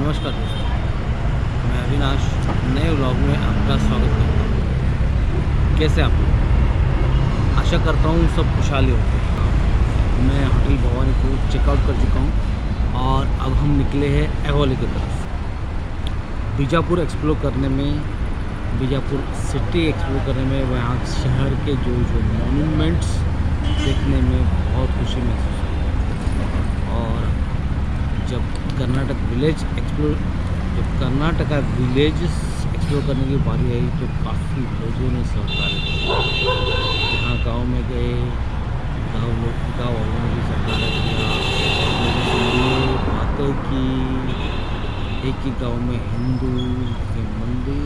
नमस्कार दोस्तों, मैं अविनाश नए व्लॉग में आपका स्वागत करता हूँ। कैसे आप लोग? आशा करता हूँ सब खुशहाली होते हैं। मैं होटल भवानी को चेकआउट कर चुका हूँ और अब हम निकले हैं ऐहोले की तरफ। बीजापुर एक्सप्लोर करने में, बीजापुर सिटी एक्सप्लोर करने में, वहाँ शहर के जो मॉन्यूमेंट्स देखने में बहुत खुशी महसूस हुई। और जब कर्नाटका विलेज एक्सप्लोर करने की बारी आई तो काफ़ी लोगों ने सहकार किया। जहाँ गांव में गए, गाँव वालों ने भी सहकार किया, लोगों से मिले, बातें की। एक ही गांव में हिंदू के मंदिर,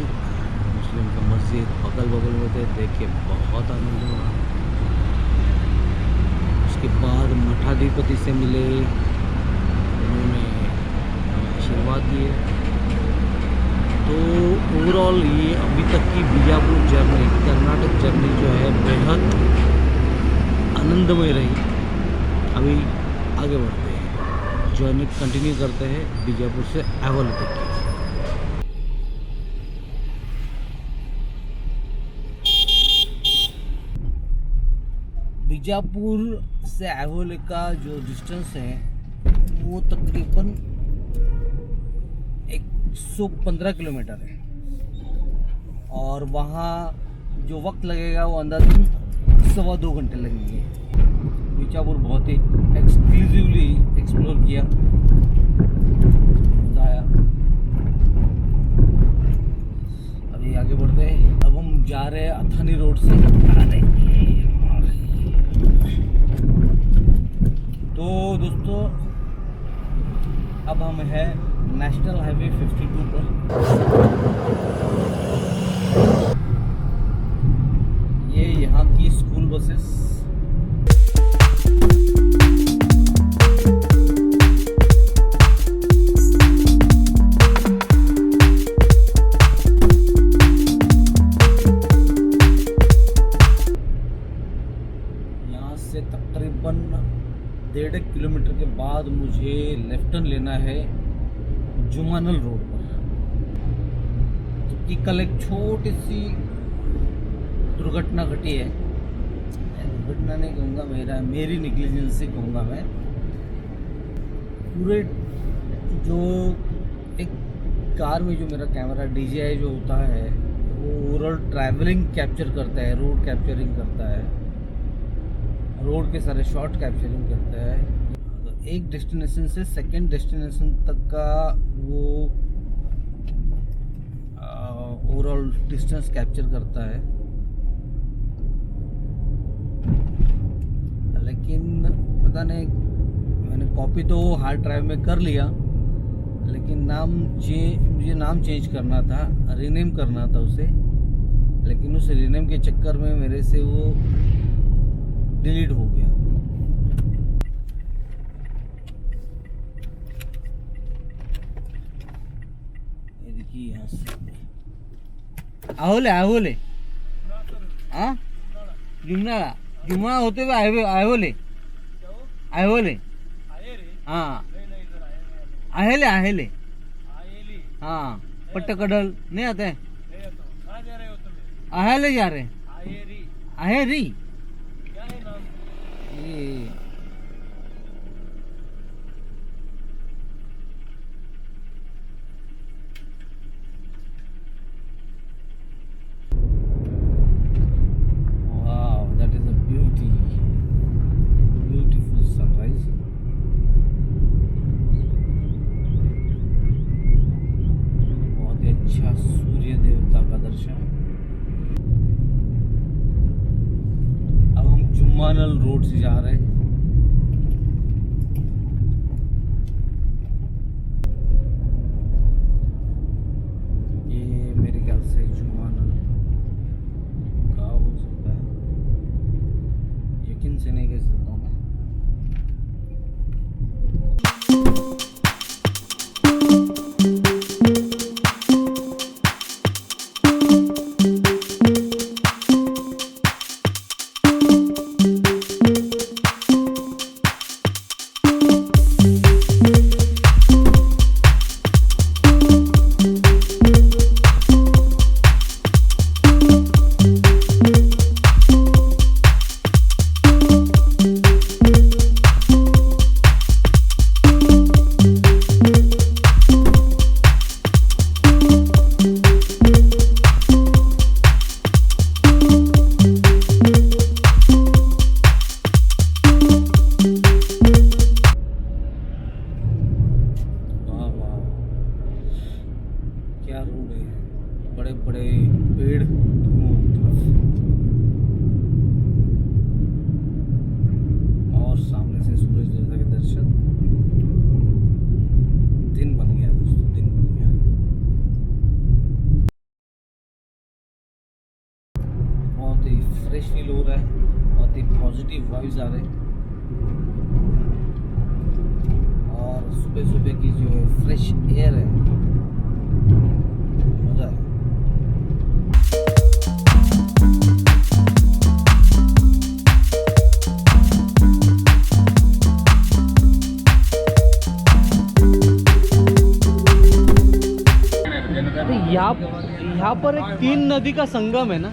मुस्लिम का मस्जिद बगल में थे, देख के बहुत आनंद हुआ। उसके बाद मठाधिपति से मिले, उन्होंने आशीर्वाद दिए। तो ओवरऑल ये अभी तक की बीजापुर जर्नी, कर्नाटक जर्नी जो है बेहद आनंदमय रही। अभी आगे बढ़ते हैं, जर्नी कंटिन्यू करते हैं बीजापुर से ऐहोले तक की। बीजापुर से ऐहोले का जो डिस्टेंस है वो तकरीबन 115 किलोमीटर है और वहाँ जो वक्त लगेगा वो अंदाज़न 2.25 घंटे लगेंगे। बीजापुर बहुत ही एक्सक्लूसिवली एक्सप्लोर किया, मज़ा आया। अभी आगे बढ़ते हैं। अब हम जा रहे हैं अथानी रोड से। तो दोस्तों अब हम हैं नेशनल हाईवे 52 पर। ये यहाँ की स्कूल बसेस। यहाँ से तकरीबन 1.5 किलोमीटर के बाद मुझे लेफ्ट टर्न लेना है जुमानल रोड पर। जबकि कल एक छोटी सी दुर्घटना घटी है। दुर्घटना नहीं कहूँगा, मेरी नेग्लिजेंसी कहूँगा मैं। पूरे जो एक कार में जो मेरा कैमरा DJI जो होता है वो ओवरऑल ट्रैवलिंग कैप्चर करता है, रोड कैप्चरिंग करता है, रोड के सारे शॉट कैप्चरिंग करता है। एक डेस्टिनेशन से सेकंड डेस्टिनेशन तक का वो ओवरऑल डिस्टेंस कैप्चर करता है। लेकिन पता नहीं, मैंने कॉपी तो हार्ड ड्राइव में कर लिया, लेकिन मुझे नाम चेंज करना था, रीनेम करना था उसे। लेकिन उस रीनेम के चक्कर में मेरे से वो डिलीट हो गया। ये देखिए यहाँ से ऐहोले हाँ, जुमना होते हुए ऐहोले हाँ, ऐहेले हाँ, पट्टकडल नहीं आते हैं। ऐहेले जा रहे हैं, Aheri. Wow, that is a beautiful sunrise. बहुत ही अच्छा सूर्य देवता का दर्शन। अब हम जुम्मानल रोड से जा रहे हैं। ये मेरे ख्याल से जुम्मानल गाँव हो सकता है, यकीन से नहीं कह सकता हूँ मैं। क्या रोड है, बड़े बड़े पेड़ दोनों तरफ और सामने से सूरज देवता के दर्शन। दिन बन गया दोस्तों, दिन बन गया। बहुत ही फ्रेश फील हो रहा है, बहुत ही पॉजिटिव वाइब्स आ रहे हैं और सुबह सुबह की जो फ्रेश एयर है, मज़ा है। यहाँ पर एक 3 नदी का संगम है ना,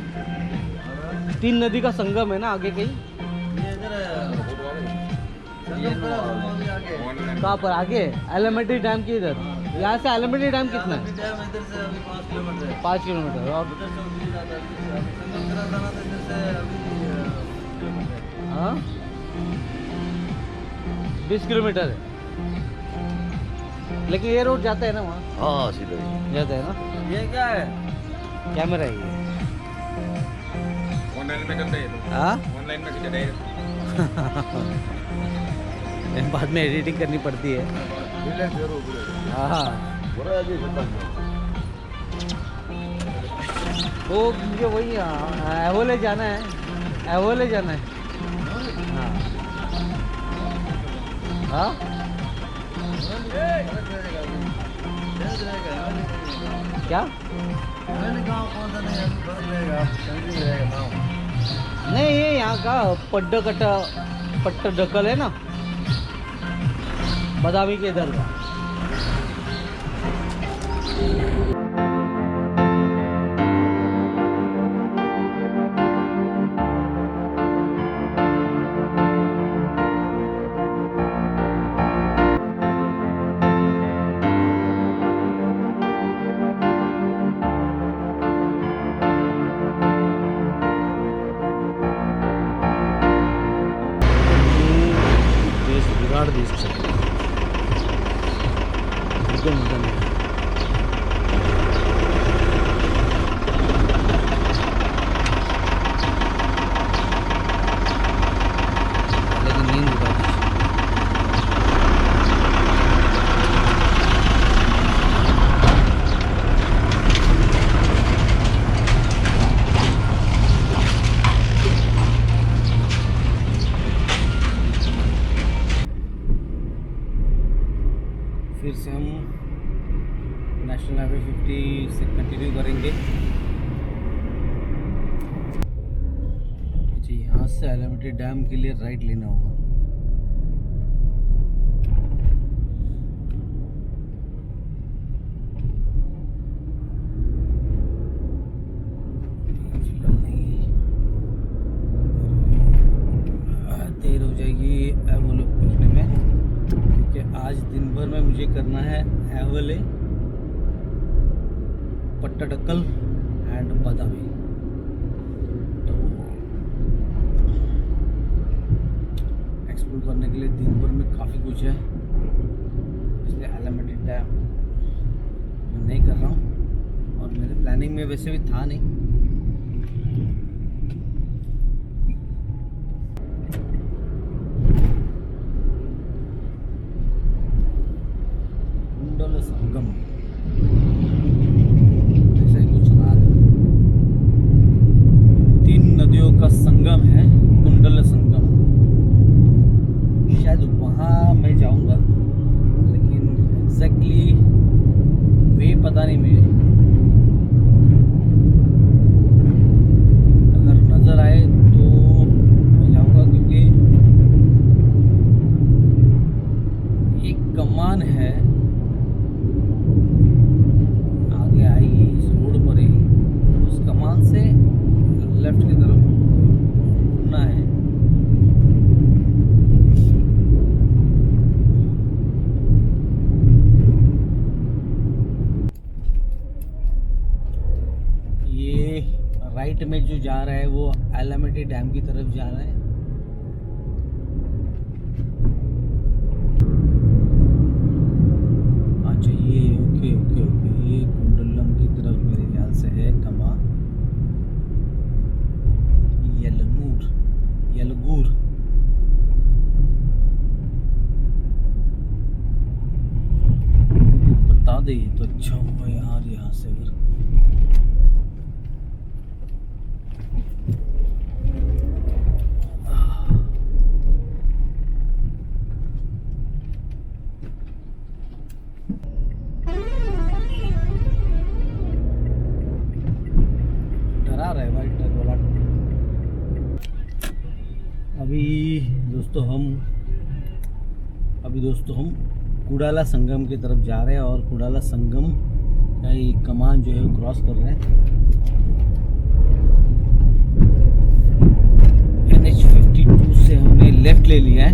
3 नदी का संगम है ना आगे कहीं। कहाँ पर आगे? एलिमेंट्री डैम के इधर। यहाँ से एलिमेंट्री डैम कितना है? 5 किलोमीटर। और हाँ 20 किलोमीटर है, लेकिन ये रोड जाता है ना वहाँ? हाँ सीधा ही जाता है ना। ये क्या है? कैमरा है ये। ऑनलाइन में चलते हैं। हाँ ऑनलाइन में चलते हैं। बाद में एडिटिंग करनी पड़ती है। हाँ तो मुझे वही एवोले जाना है, एवोले जाना है। हाँ हाँ क्या? नहीं ये यहाँ का पट्टडकल है ना, बदामी के इधर का। बिगाड़ दी इससे एकदम। लेकिन नींद उड़ा दी। फिर से हम नेशनल हाईवे 50 से कंटिन्यू करेंगे जी। यहाँ से एलिमेंट्री डैम के लिए राइट लेना होगा। देर हो जाएगी एवोले पहुँचने में, क्योंकि आज दिन भर में मुझे करना है एवोले, पट्टडकल एंड बदामी। तो एक्सप्लोर करने के लिए दिन भर में काफ़ी कुछ है, इसलिए एलिमेंट्री डैम मैं नहीं कर रहा हूँ और मेरे प्लानिंग में वैसे भी था नहीं। कुंडल संगम ऐसा ही कुछ नाम है, 3 नदियों का संगम है कुंडल संगम। शायद वहाँ मैं जाऊँगा, लेकिन एग्जैक्टली वे पता नहीं मुझे। अगर नज़र आए तो मैं जाऊँगा, क्योंकि एक कमान है आगे आएगी इस रोड पर ही, उस कमान से लेफ्ट की तरफ घूमना है। ये राइट में जो जा रहा है वो एलिमेंट्री डैम की तरफ जा रहा है। अच्छा ये ओके ओके ओके, ये कुंडलम दे तो अच्छा हुआ यार यहाँ से अगर डरा रहा है भाई ट्रक वाला। अभी दोस्तों हम कुडाला संगम की तरफ जा रहे हैं और कुडाला संगम का ये कमान जो है क्रॉस कर रहे हैं। NH52 से हमने लेफ्ट ले लिया है।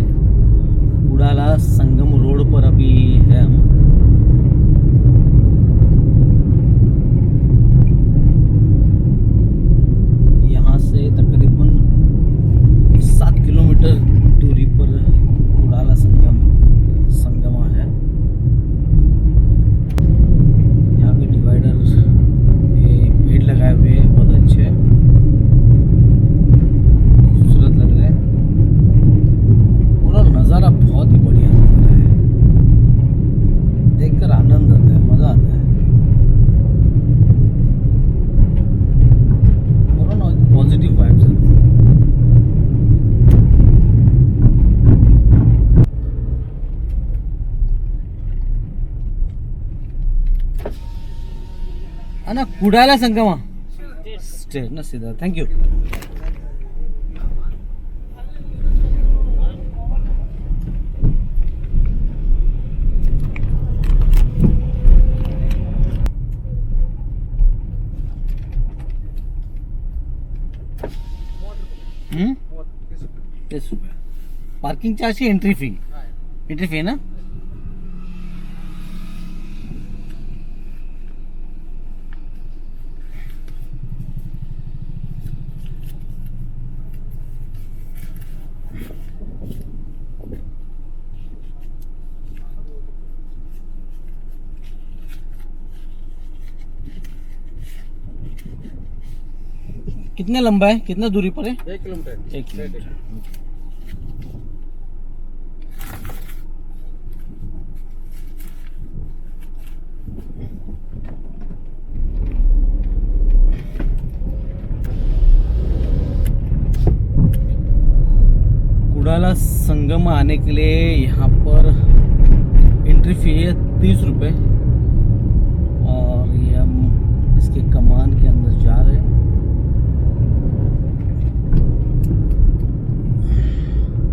कुडाला संगम रोड पर अभी है हम। यहाँ से तकरीबन 7 किलोमीटर दूरी पर कुडाला संगमा है। यहाँ पे डिवाइडर ये पेड़ लगाए हुए हैं, बहुत अच्छे खूबसूरत लग रहे हैं। पूरा नज़ारा बहुत ही बढ़िया नज़ारा है, देखकर आनंद आता है, मज़ा आता है। पूरा पॉजिटिव वाइब्स आती है। ना कुडाला संगमा स्ट्रेट ना सीधा। Thank you. पार्किंग चार्ज की एंट्री फी ना। कितना लंबा है, कितना दूरी पर है? 1 किलोमीटर। 1 किलोमीटर। कुडाला संगम आने के लिए यहाँ पर एंट्री फी है 30 रुपये और ये हम इसके कमान के अंदर जा रहे हैं।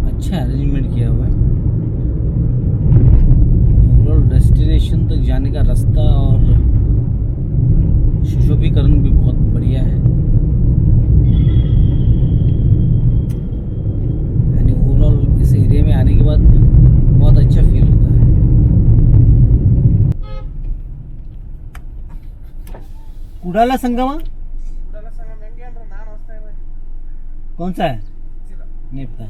अच्छा अरेंजमेंट किया हुआ है। ओवरऑल डेस्टिनेशन तक जाने का रास्ता और सुशोभीकरण भी बहुत बढ़िया है। यानी ओवरऑल इस एरिया में आने के बाद बहुत अच्छा फील होता है। कुडाला संगमा कौन सा है? नहीं पता।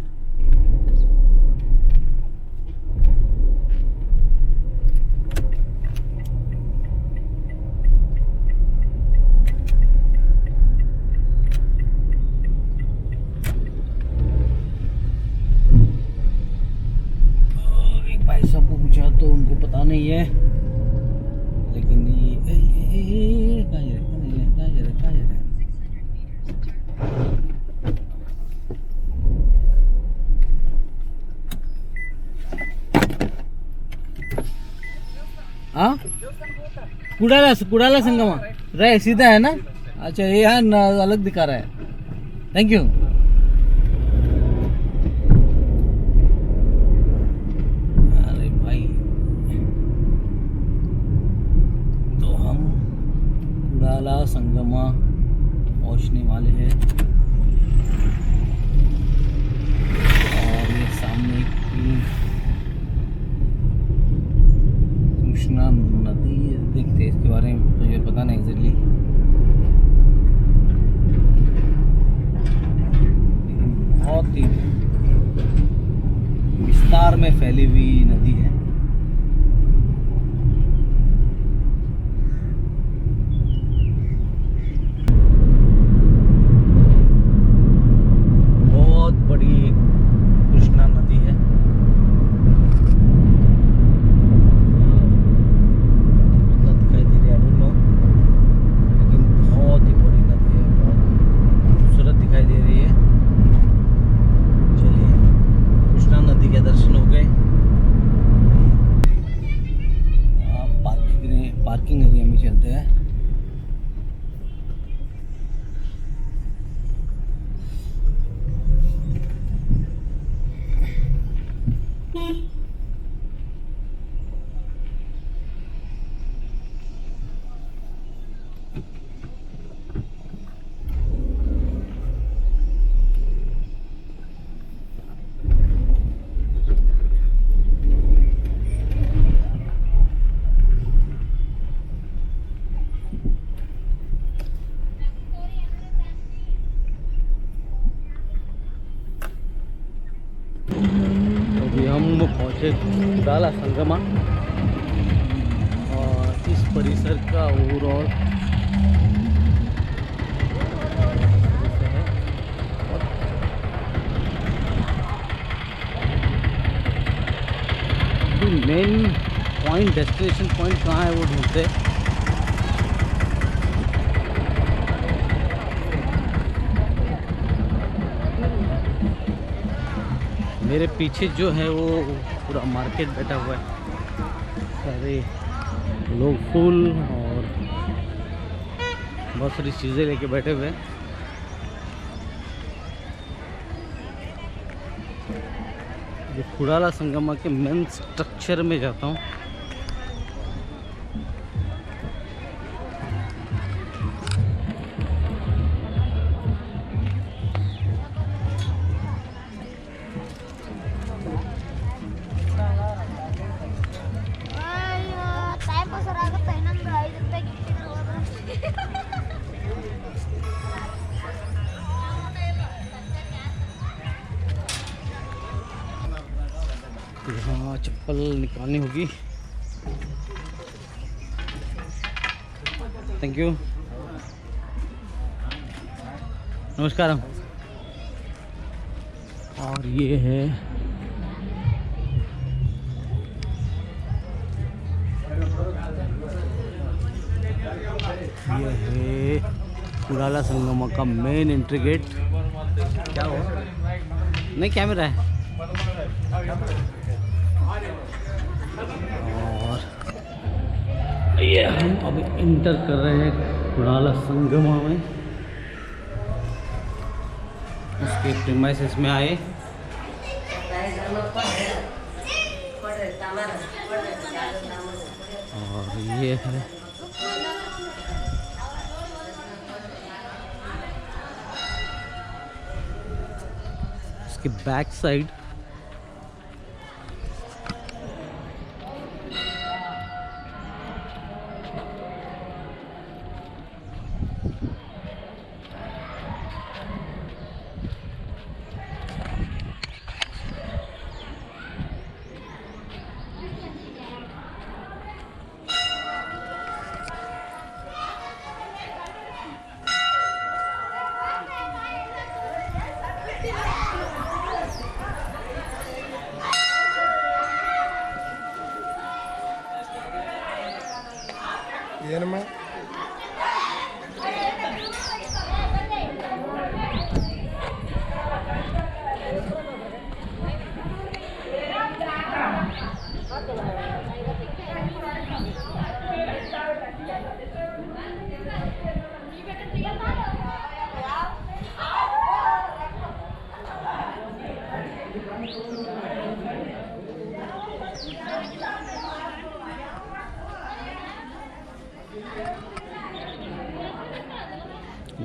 भाई साहब को पूछा तो उनको पता नहीं है, लेकिन ये कहाँ जा रहा है? हाँ कुडाला संगमा रहे सीधा है ना। अच्छा ये यहाँ अलग दिखा रहा है। Thank you. अरे भाई तो हम कुडाला संगमा पहुंचने वाले हैं और ये सामने कृष्णा नदी दिखते है। इसके बारे में मुझे पता नहीं एग्जैक्टली, लेकिन बहुत ही विस्तार में फैली हुई नदी है। बहुत बड़ी कृष्णा नदी है। पार्किंग एरिया में चलते हैं। अभी हम पहुँचे कुडाला संगमा और इस परिसर का overall main point, destination point कहाँ है वो ढूंढते हैं। मेरे पीछे जो है वो पूरा मार्केट बैठा हुआ है, सारे लोग फूल और बहुत सारी चीज़ें लेके बैठे हुए हैं। ये कुडाला संगमा के मेन स्ट्रक्चर में जाता हूँ। यहाँ चप्पल निकालनी होगी। थैंक यू, नमस्कार। और ये है कुडाला संगमा का मेन एंट्री गेट। क्या हुआ? नहीं, कैमरा है। और ये हम अभी इंटर कर रहे हैं कुडाला संगमा में। उसके प्रीमाइसेस में आए और ये है उसके बैक साइड। ಏನಮ್ಮ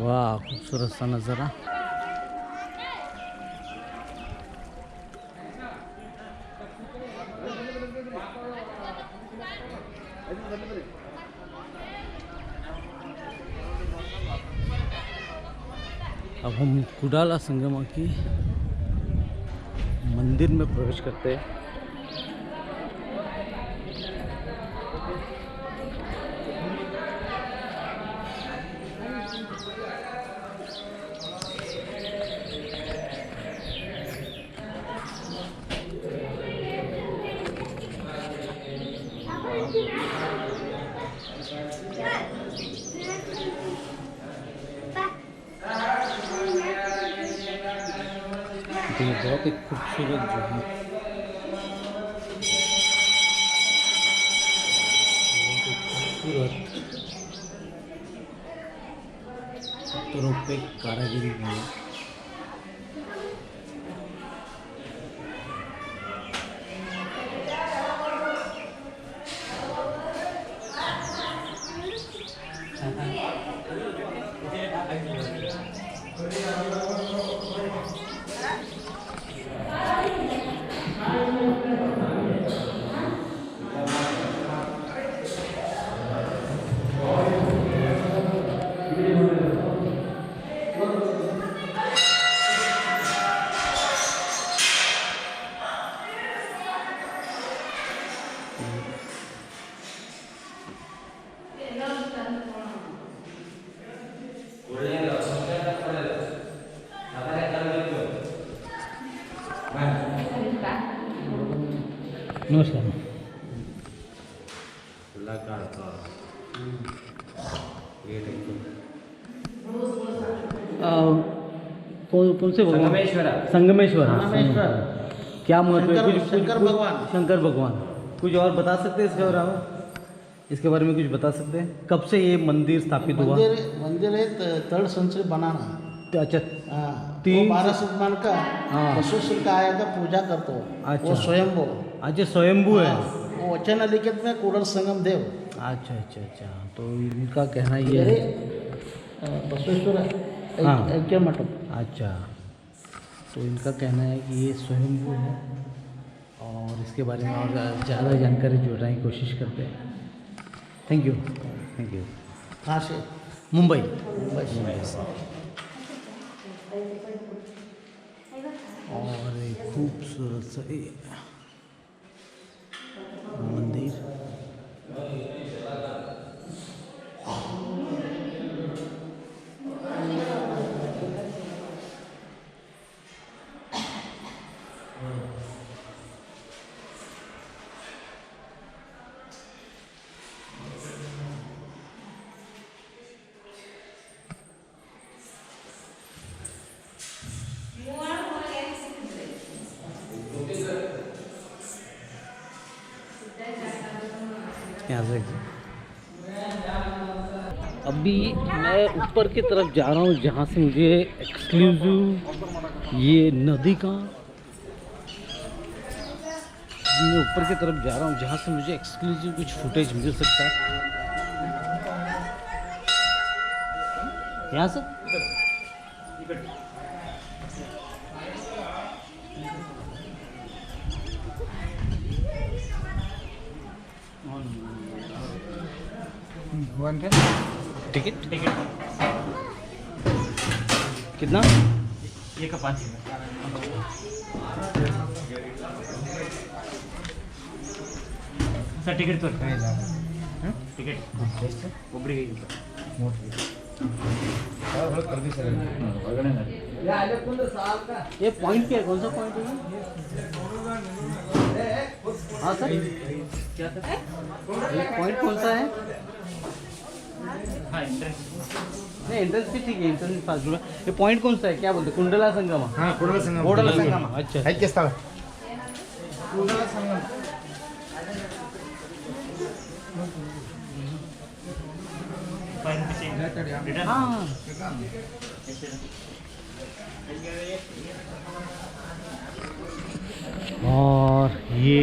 वाह, खूबसूरत सा नज़ारा। अब हम कुडाला संगमा की मंदिर में प्रवेश करते हैं। तो ये बहुत ही खूबसूरत जो है खूबसूरत पत्थरों पे कारीगरी की है। नमस्कार। कौन से भगवान? संगमेश्वर। क्या महत्व है? शंकर भगवान। शंकर भगवान। कुछ और बता सकते हैं इसके बारे में? इसके बारे में कुछ बता सकते हैं? कब से ये मंदिर स्थापित हुआ? मंदिर है थर्ड सेंचुरी बनाना। अच्छा, हाँ, तीन 12 शतमान का हाँ। बसवेश्वर का आया का पूजा करते हो। अच्छा। वो स्वयंभू। अच्छा, स्वयंभू है। वो वचन लिखित में कूड़ल संगम देव। अच्छा अच्छा अच्छा, तो इनका कहना ये है। बसवेश्वर हाँ। ऐक्य मठम। अच्छा, तो इनका कहना है कि ये स्वयंभू है और इसके बारे में और ज़्यादा जानकारी जुटाने की कोशिश करते हैं। Thank you. Thank you. कहाँ से? मुंबई। मुंबई से। और एक खूबसूरत सा ये मंदिर। यहाँ से अभी मैं ऊपर की तरफ जा रहा हूँ जहाँ से मुझे एक्सक्लूसिव ये नदी का, मैं ऊपर की तरफ जा रहा हूँ जहाँ से मुझे एक्सक्लूसिव कुछ फुटेज मिल सकता है। यहाँ से टिकट कितना? ये का 5 सर टिकट तो टिकट ಒಬ್ಬರಿಗೆ ये पॉइंट क्या है? कौन सा पॉइंट है? हाँ सर, क्या सर? ये पॉइंट कौन सा है? हाँ एंट्रेंस नहीं, एंट्रेंस भी ठीक है, एंट्रेंस पास हुआ। ये पॉइंट कौन सा है? क्या बोलते हैं? कुंडला संगम। हाँ, कुंडल संगम। कुंडल संगम। अच्छा ऐक्य स्थळ कुंडल संगम। हाँ, और ये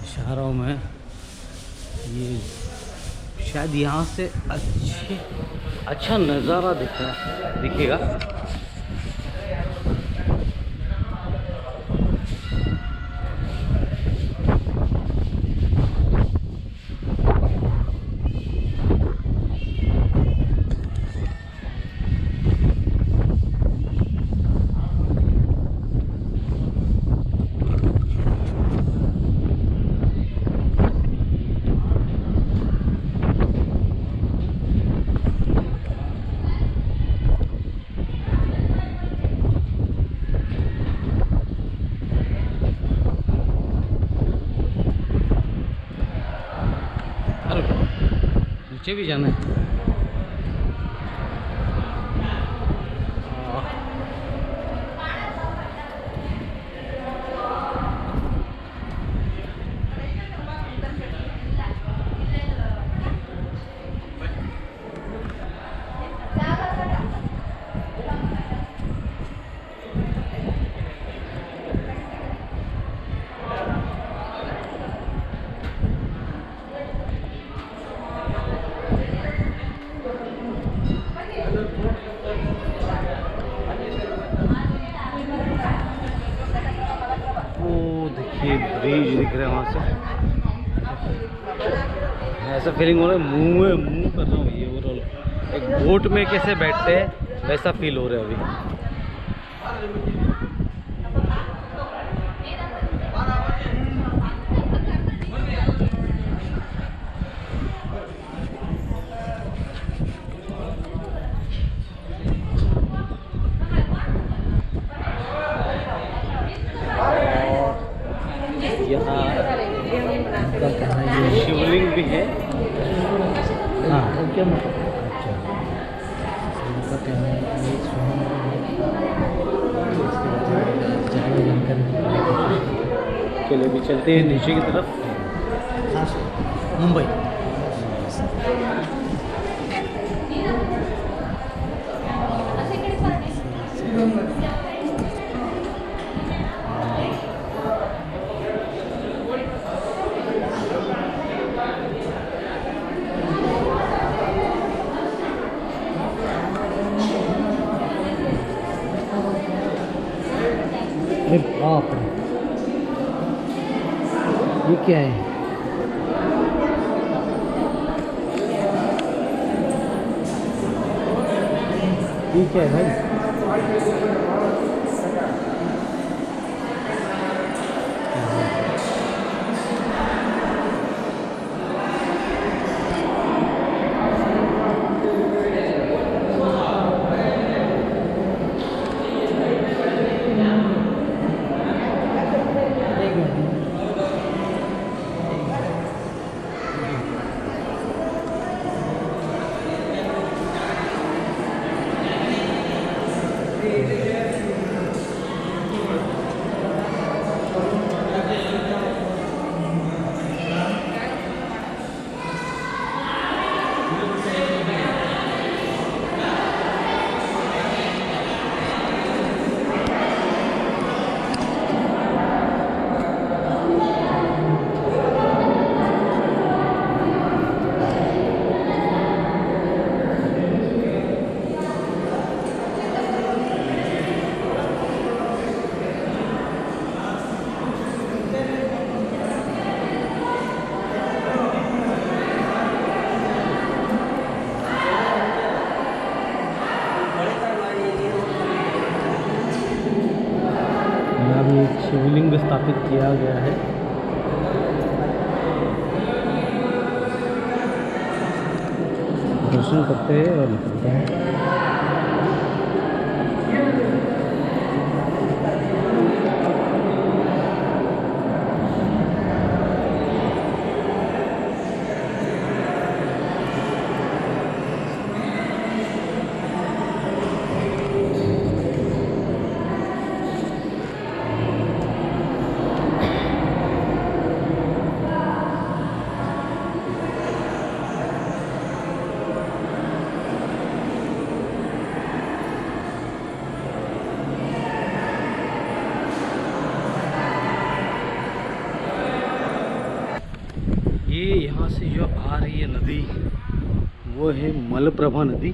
इशारों में ये शायद यहाँ से अच्छा नज़ारा दिखेगा। नीचे भी जाना है। ऐसा फीलिंग हो रहा है, मुंह कर रहा हूँ ये ओवरऑल। एक बोट में कैसे बैठते हैं वैसा फील हो रहा है अभी। यहाँ शिवलिंग भी है। हाँ क्या मतलब? अच्छा, उनका कहना है कि ये स्वयं ज़्यादा जानकारी की कोशिश के लिए भी चलते हैं नीचे की तरफ। कहाँ से? मुंबई। अरे बाप रे, ये क्या है? ये क्या है भाई? एक शिवलिंग स्थापित किया गया है। दर्शन करते हैं और निकलते हैं। ये यहाँ से जो आ रही है नदी वो है मलप्रभा नदी,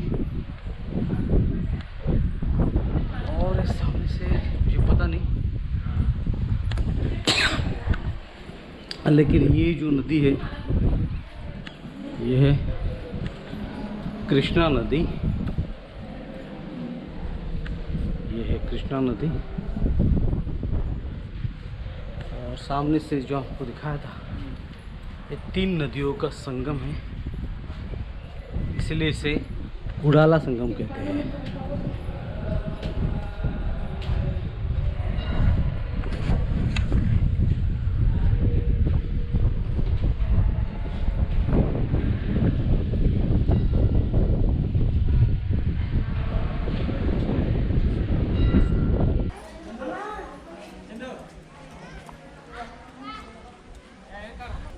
और सामने से मुझे पता नहीं, लेकिन ये जो नदी है ये है कृष्णा नदी। ये है कृष्णा नदी, और सामने से जो आपको दिखाया था ये 3 नदियों का संगम है, इसलिए इसे कुड़ाला संगम कहते हैं।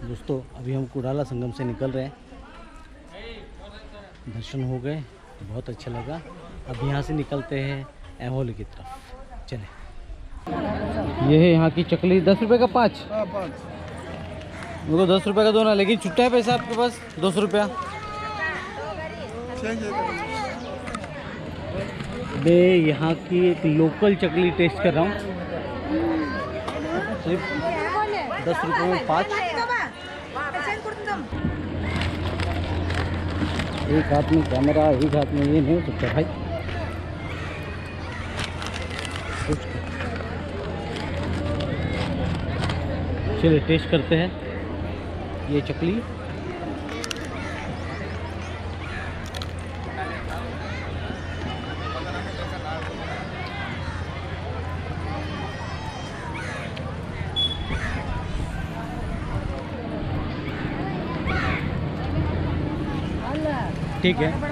दोस्तों अभी हम कुड़ाला संगम से निकल रहे हैं, दर्शन हो गए, बहुत अच्छा लगा। अब यहाँ से निकलते हैं ऐहोल की तरफ, चले। ये है यहाँ की चकली, 10 रुपये का 5। मेरे को 10 रुपये का दो ना, लेकिन छुट्टा है पैसा आपके पास 200 रुपया। मैं यहाँ की एक लोकल चकली टेस्ट कर रहा हूँ, सिर्फ 10 रुपये में 5। एक हाथ में कैमरा, एक हाथ में ये नहीं हो सकता भाई। चलिए टेस्ट करते हैं ये चकली। ठीक है।